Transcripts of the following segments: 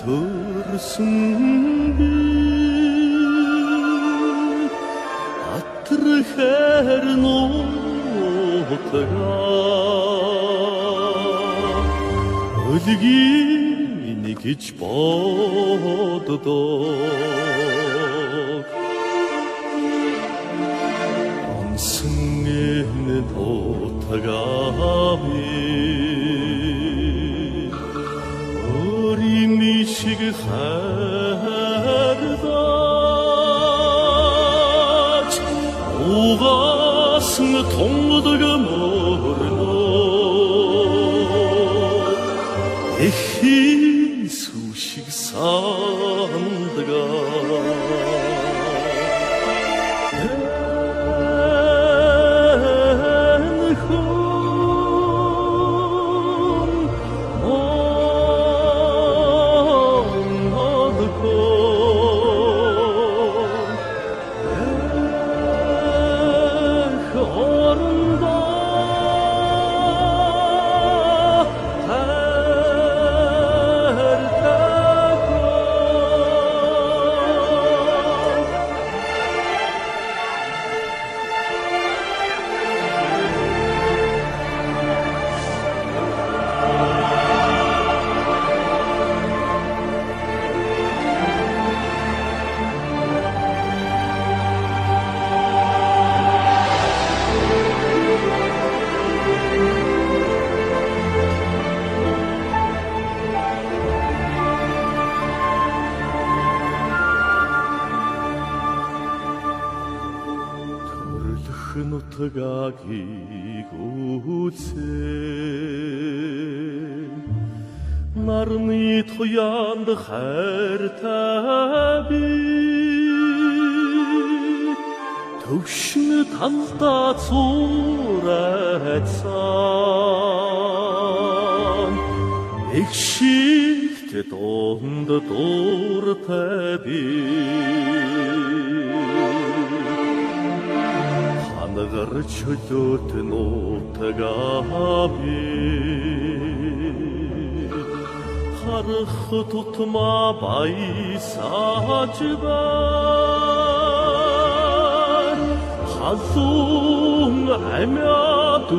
Dursun bir attır her noktaga Ölgin geç badıdak Ansın ene notagami Örinişig herdaç Oğasın toңдыгы мұрны Эхи сушиг сандыга Нутгаги гуце нарны тоянды хэр таби төвшіні талда цуратсан экшикте тонды дор таби Нығыр чөтөтін отығаби Қарықы тұтма байсачыбар Қазуң әмядуғи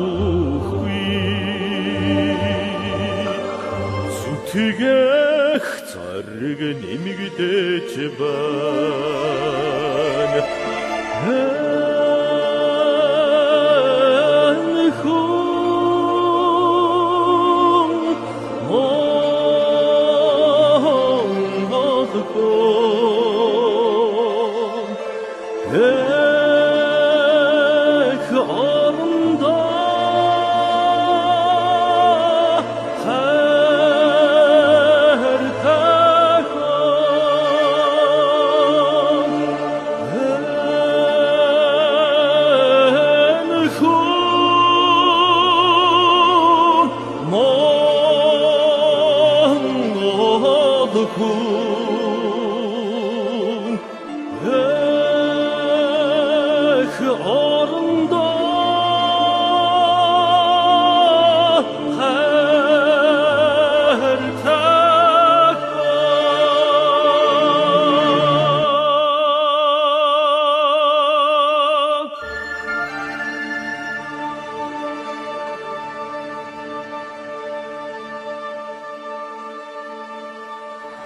Зүтігех царығы немігдечібан Cool.